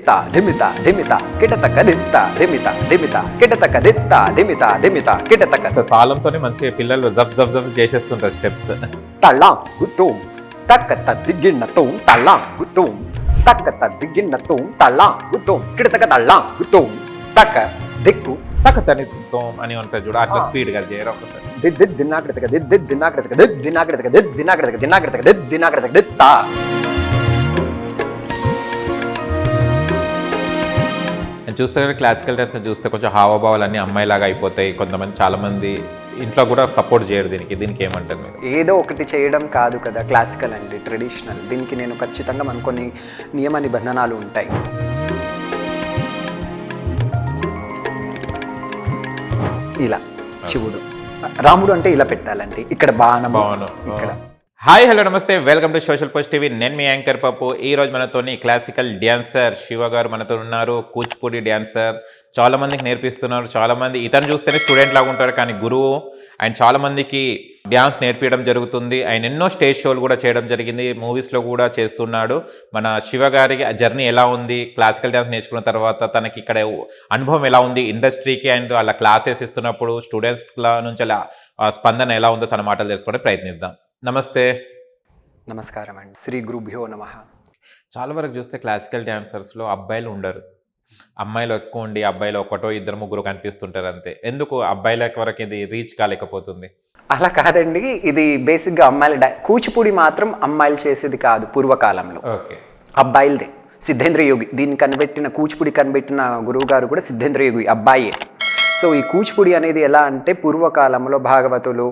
దిత్తా ధిమిత ధిమిత కిటతక దిత్తా ధిమిత ధిమిత కిటతక దిత్తా ధిమిత ధిమిత కిటతక. తాళంతోనే మంచి పిల్లలు జబ్ జబ్ జబ్ చేసేస్తుంటారు స్టెప్స్. తళ్ళాం గుత్తూం తక్క తద్దిగిన్నతూం తళ్ళాం గుత్తూం తక్క తద్దిగిన్నతూం తళ్ళాం గుత్తూం కిటతక తళ్ళాం గుత్తూం తక్క దిక్కు తక్క తని అని ఉంటుంది చూడ, అట్లా స్పీడ్ గా చేయరు ఒకసారి. దిద్ దిన్నాకడతక దిద్ దిన్నాకడతక దిద్ దిన్నాకడతక దిద్ దిన్నాకడతక దిన్నాకడతక దిద్ దిన్నాకడతక దిత్తా. నేను చూస్తే క్లాసికల్ డాన్స్ చూస్తే కొంచెం హావభావాలు అన్ని అమ్మాయిలాగా అయిపోతాయి. కొంతమంది చాలా మంది ఇంట్లో కూడా సపోర్ట్ చేయరు దీనికి ఏమంటారు మీరు? ఏదో ఒకటి చేయడం కాదు కదా క్లాసికల్ అండి, ట్రెడిషనల్. దీనికి నేను ఖచ్చితంగా మనకు కొన్ని నియమ నిబంధనలు ఉంటాయి. ఇలా శివుడు, రాముడు అంటే ఇలా పెట్టాలండి, ఇక్కడ బాణం ఇక్కడ. హాయ్ హలో నమస్తే, welcome to social post TV. నేను మీ యాంకర్ పప్పు. ఈ రోజు మనతోని క్లాసికల్ డ్యాన్సర్ శివ గారు మనతో ఉన్నారు. కూచిపూడి డ్యాన్సర్, చాలా మందికి నేర్పిస్తున్నారు. చాలా మంది ఇతను చూస్తేనే స్టూడెంట్ లాగా ఉంటారు, కానీ గురువు. ఆయన చాలా మందికి డ్యాన్స్ నేర్పించడం జరుగుతుంది. ఆయన ఎన్నో స్టేజ్ షోలు కూడా చేయడం జరిగింది, మూవీస్లో కూడా చేస్తున్నాడు. మన శివ గారికి జర్నీ ఎలా ఉంది, క్లాసికల్ డ్యాన్స్ నేర్చుకున్న తర్వాత తనకి ఇక్కడ అనుభవం ఎలా ఉంది ఇండస్ట్రీకి, అండ్ వాళ్ళ క్లాసెస్ ఇస్తున్నప్పుడు స్టూడెంట్స్ల నుంచి అలా స్పందన ఎలా ఉందో తన మాటలు తెలుసుకోవడానికి ప్రయత్నిద్దాం. నమస్తే. నమస్కారం అండి. శ్రీ గురుభ్యో నమః. చాలా వరకు చూస్తే క్లాసికల్ డాన్సర్స్లో అబ్బాయిలు ఉండరు, అమ్మాయిలు ఎక్కువ ఉండి అబ్బాయిలు ఒకటో ఇద్దరు ముగ్గురు కనిపిస్తుంటారు అంతే. ఎందుకు అబ్బాయిల వరకు ఇది రీచ్ కాలేకపోతుంది? అలా కాదండి, ఇది బేసిక్గా అమ్మాయిల కూచిపూడి మాత్రం అమ్మాయిలు చేసేది కాదు. పూర్వకాలంలో ఓకే, అబ్బాయిలదే. సిద్ధేంద్ర యోగి దీన్ని కనిపెట్టిన, కూచిపూడి కనిపెట్టిన గురువు గారు కూడా సిద్ధేంద్ర యోగి అబ్బాయే. సో ఈ కూచిపూడి అనేది ఎలా అంటే పూర్వకాలంలో భాగవతులు,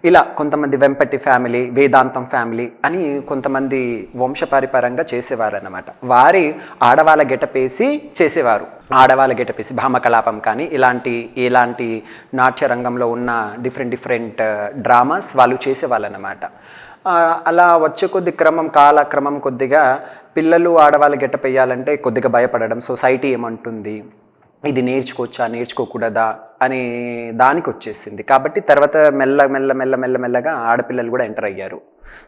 ఇలా కొంతమంది వెంపటి ఫ్యామిలీ, వేదాంతం ఫ్యామిలీ అని కొంతమంది వంశపారిపరంగా చేసేవారు అన్నమాట. వారి ఆడవాళ్ళ గెటపేసి చేసేవారు. ఆడవాళ్ళ గెటపేసి భామకలాపం కానీ ఇలాంటి నాట్య రంగంలో ఉన్న డిఫరెంట్ డ్రామాస్ వాళ్ళు చేసేవాళ్ళు అన్నమాట. అలా వచ్చే కొద్ది కాలక్రమం కొద్దిగా పిల్లలు ఆడవాళ్ళ గెటప్ వేయాలంటే కొద్దిగా భయపడడం, సొసైటీ ఏమంటుంది, ఇది నేర్చుకోవచ్చా నేర్చుకోకూడదా అని దానికి వచ్చేసింది. కాబట్టి తర్వాత మెల్లగా ఆడపిల్లలు కూడా ఎంటర్ అయ్యారు.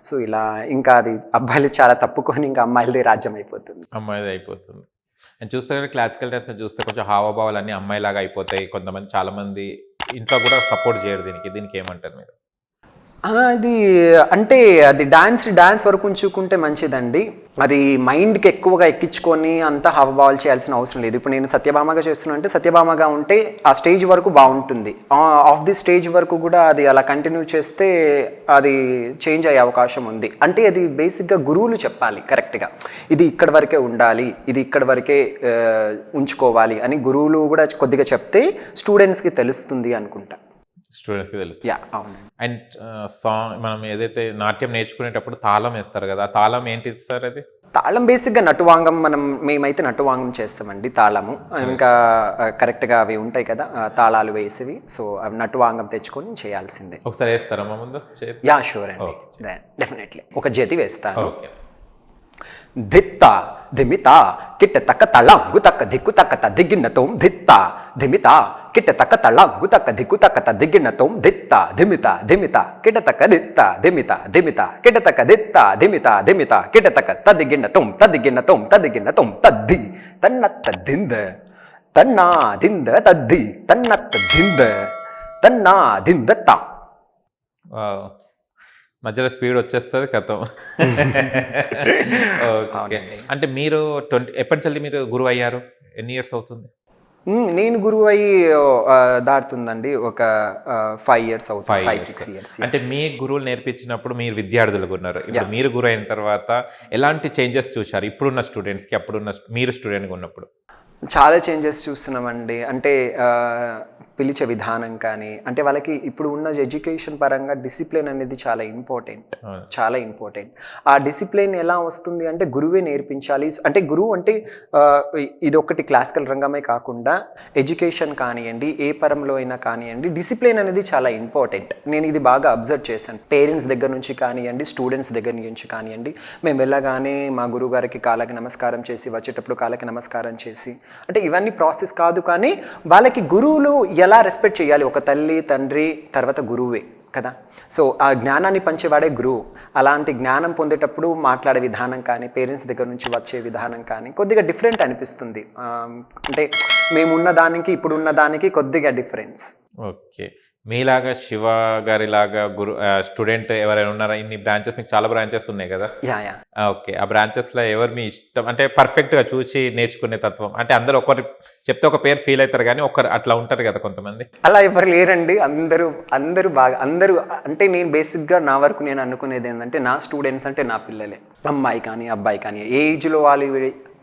సో ఇలా ఇంకా అది అబ్బాయిలు చాలా తప్పుకొని ఇంకా అమ్మాయిలదే రాజ్యం అయిపోతుంది. అమ్మాయిదే అయిపోతుంది. నేను చూస్తే క్లాసికల్ డాన్స్ చూస్తే కొంచెం హావభావాలు అన్ని అమ్మాయిలాగా అయిపోతాయి. కొంతమంది చాలా మంది ఇంట్లో కూడా సపోర్ట్ చేయరు దీనికి ఏమంటారు మీరు? అది అంటే అది డాన్స్ వరకు ఉంచుకుంటే మంచిదండి. అది మైండ్కి ఎక్కువగా ఎక్కించుకొని అంతా హావభావాలు చేయాల్సిన అవసరం లేదు. ఇప్పుడు నేను సత్యభామగా చేస్తున్నా అంటే సత్యభామగా ఉంటే ఆ స్టేజ్ వరకు బాగుంటుంది. ఆఫ్ ది స్టేజ్ వరకు కూడా అది అలా కంటిన్యూ చేస్తే అది చేంజ్ అయ్యే అవకాశం ఉంది. అంటే అది బేసిక్గా గురువులు చెప్పాలి కరెక్ట్గా, ఇది ఇక్కడ వరకే ఉండాలి, ఇది ఇక్కడ వరకే ఉంచుకోవాలి అని గురువులు కూడా కొద్దిగా చెప్తే స్టూడెంట్స్కి తెలుస్తుంది అనుకుంటా. స్టూడెంట్స్కి తెలుసు. అవును. అండ్ సాంగ్ మనం ఏదైతే నాట్యం నేర్చుకునేటప్పుడు తాళం వేస్తారు కదా, ఆ తాళం ఏంటిది సార్? అది తాళం బేసిక్గా నటువాంగం. మేమైతే నటువాంగం చేస్తామండి. తాళము ఇంకా కరెక్ట్గా అవి ఉంటాయి కదా తాళాలు వేసేవి. సో అవి నటువాంగం తెచ్చుకొని చేయాల్సిందే. ఒకసారి వేస్తారా మా ముందు? షూర్ అండి, డెఫినెట్లీ. ఒక జతి వేస్తాను. ధిత్త ధిమిత కిట్టతక్క తళంగు తక్క దిక్కు తక్క దిగ్గిన్నతోం ధిత్త ధిమిత కిట్టతక్క తళంగు తక్క దిక్కు తక్క దిగ్గిన్నతోం ధిత్త ధిమిత ధిమిత కిట్టతక్క దిత్త ధిమిత ధిమిత కిట్టతక్క దిత్త ధిమిత ధిమిత కిట్టతక్క తదిగిన్నతోం తదిగిన్నతోం తద్ది తన్నత్త దింద తన్నా దింద తద్ది తన్నత్త దింద తన్నా దింద తా. మధ్యలో స్పీడ్ వచ్చేస్తుంది కథం. అంటే మీరు ఎప్పటి నుంచి మీరు గురువు అయ్యారు? ఎన్ని ఇయర్స్ అవుతుంది? నేను గురువు అయ్యి దాటుతుందండి ఒక 5 years అవుతుంది, 5-6 years. అంటే మీ గురువులు నేర్పించినప్పుడు మీరు విద్యార్థులుగా ఉన్నారు. ఇప్పుడు మీరు గురువు అయిన తర్వాత ఎలాంటి చేంజెస్ చూశారు ఇప్పుడున్న స్టూడెంట్స్కి, అప్పుడున్న మీరు స్టూడెంట్గా ఉన్నప్పుడు? చాలా చేంజెస్ చూస్తున్నామండి. అంటే పిలిచే విధానం కానీ, అంటే వాళ్ళకి ఇప్పుడు ఉన్న ఎడ్యుకేషన్ పరంగా డిసిప్లిన్ అనేది చాలా ఇంపార్టెంట్. ఆ డిసిప్లిన్ ఎలా వస్తుంది అంటే గురువే నేర్పించాలి. అంటే గురువు అంటే ఇది ఒకటి క్లాసికల్ రంగమే కాకుండా ఎడ్యుకేషన్ కానివ్వండి, ఏ పరంలో అయినా కానివ్వండి, డిసిప్లిన్ అనేది చాలా ఇంపార్టెంట్. నేను ఇది బాగా అబ్జర్వ్ చేశాను. పేరెంట్స్ దగ్గర నుంచి కానివ్వండి, స్టూడెంట్స్ దగ్గర నుంచి కానివ్వండి. మేము వెళ్ళగానే మా గురువు గారికి కాళ్ళకి నమస్కారం చేసి, వచ్చేటప్పుడు కాళ్ళకి నమస్కారం చేసి, అంటే ఇవన్నీ ప్రాసెస్ కాదు, కానీ వాళ్ళకి గురువులు ఎలా రెస్పెక్ట్ చేయాలి, ఒక తల్లి తండ్రి తర్వాత గురువే కదా. సో ఆ జ్ఞానాన్ని పంచేవాడే గురువు. అలాంటి జ్ఞానం పొందేటప్పుడు మాట్లాడే విధానం కానీ, పేరెంట్స్ దగ్గర నుంచి వచ్చే విధానం కానీ కొద్దిగా డిఫరెంట్ అనిపిస్తుంది. అంటే మేమున్న దానికి ఇప్పుడున్న దానికి కొద్దిగా డిఫరెన్స్. ఓకే. మీలాగా శివ గారిలాగా స్టూడెంట్ ఎవరైనా ఉన్నారా? ఇన్ని బ్రాంచెస్, మీకు చాలా బ్రాంచెస్ ఉన్నాయి కదా. యా. ఓకే. ఆ బ్రాంచెస్లో ఎవరు మీ ఇష్టం, అంటే పర్ఫెక్ట్గా చూసి నేర్చుకునే తత్వం? అంటే అందరూ ఒకరు చెప్తే ఒక పేరు ఫీల్ అవుతారు కానీ ఒకరు అట్లా ఉంటారు కదా కొంతమంది. అలా ఎవరు లేరండి. అందరూ బాగా అంటే నేను బేసిక్గా నా వరకు నేను అనుకునేది ఏంటంటే, నా స్టూడెంట్స్ అంటే నా పిల్లలే. అమ్మాయి కానీ అబ్బాయి కానీ, ఏ ఏజ్లో వాళ్ళు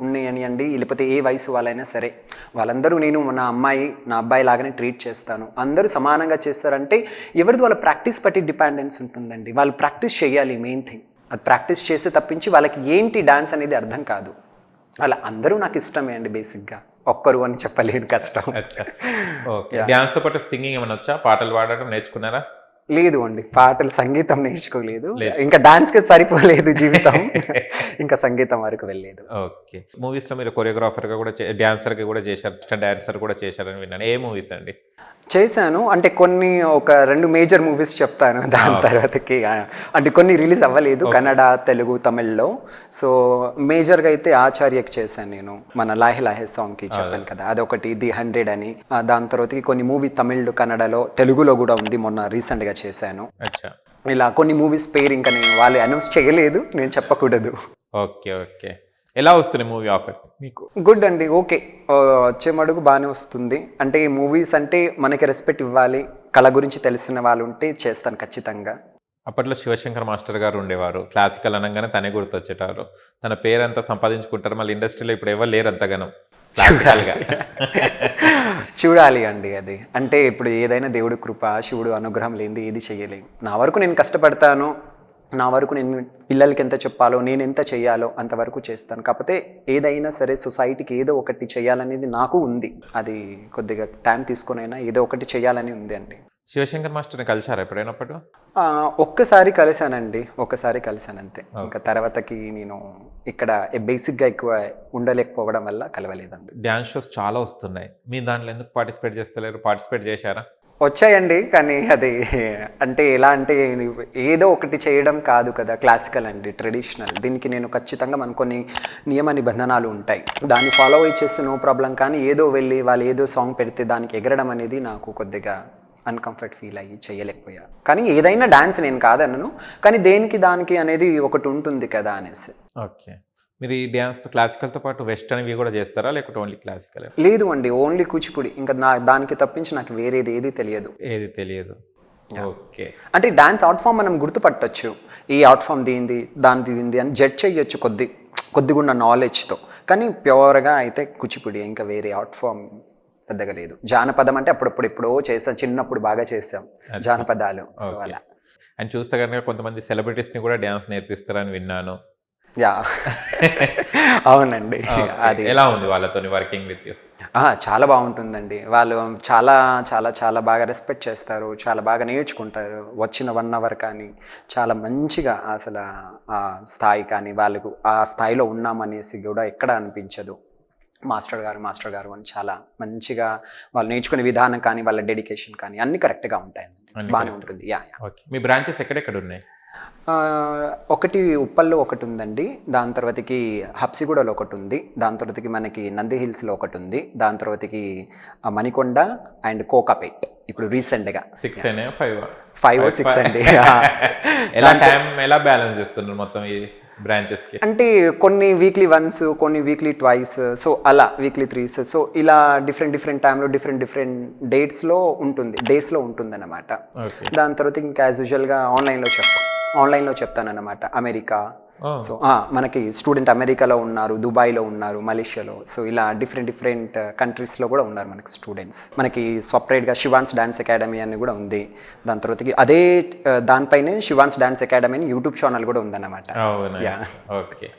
ఉన్నాయని అండి, లేకపోతే ఏ వయసు వాళ్ళైనా సరే, వాళ్ళందరూ నేను నా అమ్మాయి నా అబ్బాయి లాగానే ట్రీట్ చేస్తాను. అందరూ సమానంగా చేస్తారంటే ఎవరిది వాళ్ళ ప్రాక్టీస్ బట్టి డిపెండెన్స్ ఉంటుందండి. వాళ్ళు ప్రాక్టీస్ చేయాలి, మెయిన్ థింగ్. అది ప్రాక్టీస్ చేస్తే తప్పించి వాళ్ళకి ఏంటి డాన్స్ అనేది అర్థం కాదు. అలా అందరూ నాకు ఇష్టమే అండి. బేసిక్గా ఒక్కరు అని చెప్పలేను, కష్టం. ఓకే. డాన్స్తో పాటు సింగింగ్ ఏమైనా వచ్చా? పాటలు పాడటం నేర్చుకున్నారా? లేదు అండి, పాటలు సంగీతం నేర్చుకోలేదు. ఇంకా డాన్స్కి సరిపోలేదు జీవితం, ఇంకా సంగీతం వరకు వెళ్ళలేదు. ఓకే. మూవీస్లో మీరు కొరియోగ్రాఫర్గా కూడా డాన్సర్గా కూడా చేశారు, అసిస్టెంట్ డాన్సర్ కూడా చేశారని విన్నాను. ఏ మూవీస్ అండి? చేశాను అంటే కొన్ని ఒక 2 మేజర్ మూవీస్ చెప్తాను. దాని తర్వాతకి అంటే కొన్ని రిలీజ్ అవ్వలేదు, కన్నడ, తెలుగు, తమిళ్లో. సో మేజర్గా అయితే ఆచార్యకి చేశాను నేను, మన లాహే లాహే సాంగ్కి చెప్పాను కదా, అదొకటి. ది 100 అని. దాని తర్వాతకి కొన్ని మూవీ తమిళ్, కన్నడలో, తెలుగులో కూడా ఉంది, మొన్న రీసెంట్గా చేశాను. ఇలా కొన్ని మూవీస్ పేరు ఇంకా నేను వాళ్ళు అనౌన్స్ చేయలేదు, నేను చెప్పకూడదు. ఓకే. ఓకే. ఎలా వస్తుంది మూవీ ఆఫర్ మీకు? గుడ్ అండి, ఓకే. వచ్చే మడుగు బాగానే వస్తుంది. అంటే ఈ మూవీస్ అంటే మనకి రెస్పెక్ట్ ఇవ్వాలి, కళ గురించి తెలిసిన వాళ్ళు ఉంటే చేస్తాను ఖచ్చితంగా. అప్పట్లో శివశంకర్ మాస్టర్ గారు ఉండేవారు. క్లాసికల్ అనగానే తనే గుర్తొచ్చేటారు. తన పేరంతా సంపాదించుకుంటారు. మళ్ళీ ఇండస్ట్రీలో ఇప్పుడు ఎవరు లేరు అంతగానం క్లాసికల్గా. చూడాలి అండి అది. అంటే ఇప్పుడు ఏదైనా దేవుడి కృప, శివుడు అనుగ్రహం లేనిది ఏది చేయలేము. నా వరకు నేను కష్టపడతాను, నా వరకు నేను పిల్లలకి ఎంత చెప్పాలో, నేను ఎంత చేయాలో అంతవరకు చేస్తాను. కాకపోతే ఏదైనా సరే సొసైటీకి ఏదో ఒకటి చేయాలనేది నాకు ఉంది. అది కొద్దిగా టైం తీసుకునైనా ఏదో ఒకటి చేయాలని ఉంది అండి. శివశంకర్ మాస్టర్ని కలిశారా ఎప్పుడైనప్పుడు? ఒక్కసారి కలిశానండి, ఒక్కసారి కలిశాను అంతే. ఇంకా తర్వాతకి నేను ఇక్కడ బేసిక్గా ఎక్కువ ఉండలేకపోవడం వల్ల కలవలేదండి. డ్యాన్స్ షోస్ చాలా వస్తున్నాయి, మీ దాంట్లో ఎందుకు పార్టిసిపేట్ చేస్తలేరు? పార్టిసిపేట్ చేశారా? వచ్చాయండి, కానీ అది అంటే ఎలా అంటే ఏదో ఒకటి చేయడం కాదు కదా. క్లాసికల్ అండి, ట్రెడిషనల్. దీనికి నేను ఖచ్చితంగా మన కొన్ని నియమ నిబంధనలు ఉంటాయి, దాన్ని ఫాలో అయి చేస్తే నో ప్రాబ్లం. కానీ ఏదో వెళ్ళి వాళ్ళు ఏదో సాంగ్ పెడితే దానికి ఎగరడం అనేది నాకు కొద్దిగా అన్కంఫర్ట్ ఫీల్ అయ్యి చేయలేకపోయా. కానీ ఏదైనా డాన్స్ నేను కాదన్నాను, కానీ దేనికి దానికి అనేది ఒకటి ఉంటుంది కదా అనేసి. ఓకే. మీరు ఈ డ్యాన్స్తో క్లాసికల్తో పాటు వెస్టర్న్ ఇవి కూడా చేస్తారా, లేకపోతే ఓన్లీ క్లాసికల్? లేదు అండి, ఓన్లీ కూచిపూడి. ఇంకా దానికి తప్పించి నాకు వేరేది ఏది తెలియదు. ఓకే. అంటే డాన్స్ అవుట్ ఫామ్ మనం గుర్తుపట్టచ్చు, ఈ అవుట్ ఫామ్ దీంది దానిది అని జడ్జ్ చేయొచ్చు కొద్దిగా ఉన్న నాలెడ్జ్తో. కానీ ప్యూర్గా అయితే కూచిపూడి, ఇంకా వేరే అవుట్ ఫామ్ పెద్దగా లేదు. జానపదం అంటే అప్పుడప్పుడు ఎప్పుడో చేసాం, చిన్నప్పుడు బాగా చేసాం జానపదాలు. సో అలా. అండ్ చూస్తే కనుక కొంతమంది సెలబ్రిటీస్ని కూడా డ్యాన్స్ నేర్పిస్తారని విన్నాను. యా, అవునండి. అది ఎలా ఉంది వాళ్ళతో వర్కింగ్ విత్ యూ? చాలా బాగుంటుందండి. వాళ్ళు చాలా చాలా చాలా బాగా రెస్పెక్ట్ చేస్తారు, చాలా బాగా నేర్చుకుంటారు. వచ్చిన 1 అవర్ కానీ చాలా మంచిగా, అసలు ఆ స్థాయి కానీ వాళ్ళకు ఆ స్థాయిలో ఉన్నామనేసి కూడా ఎక్కడ అనిపించదు. మాస్టర్ గారు అని చాలా మంచిగా వాళ్ళు నేర్చుకునే విధానం కానీ, వాళ్ళ డెడికేషన్ కానీ అన్ని కరెక్ట్గా ఉంటాయండి, బాగానే ఉంటుంది. యా. ఓకే. మీ బ్రాంచెస్ ఎక్కడెక్కడ ఉన్నాయి? ఒకటి ఉప్పల్లో ఒకటి ఉందండి, దాని తర్వాతకి హబ్సిగూడలో ఒకటి ఉంది, దాని తర్వాతకి మనకి నంది హిల్స్లో ఒకటి ఉంది, దాని తర్వాతకి మణికొండ అండ్ కోకాపేట్. ఇప్పుడు రీసెంట్గా 5 or 6 అండి. ఎలా బ్యాలెన్స్ చేస్తున్నారు మొత్తం ఈ బ్రాంచెస్కి? అంటే కొన్ని వీక్లీ వన్స్, కొన్ని వీక్లీ ట్వైస్, సో అలా వీక్లీ 3. సో ఇలా డిఫరెంట్ టైంలో డిఫరెంట్ డేస్లో ఉంటుంది అన్నమాట. దాని తర్వాత ఇంకా యాజ్ యూజువల్గా ఆన్లైన్లో చెప్తానన్నమాట. అమెరికా, సో మనకి స్టూడెంట్ అమెరికాలో ఉన్నారు, దుబాయ్లో ఉన్నారు, మలేషియాలో. సో ఇలా డిఫరెంట్ కంట్రీస్లో కూడా ఉన్నారు మనకి స్టూడెంట్స్. మనకి సపరేట్గా శివాన్స్ డాన్స్ అకాడమీ అని కూడా ఉంది. దాని తర్వాతకి అదే దానిపైనే శివాన్స్ డాన్స్ అకాడమీ అని యూట్యూబ్ ఛానల్ కూడా ఉందన్నమాట. ఓకే.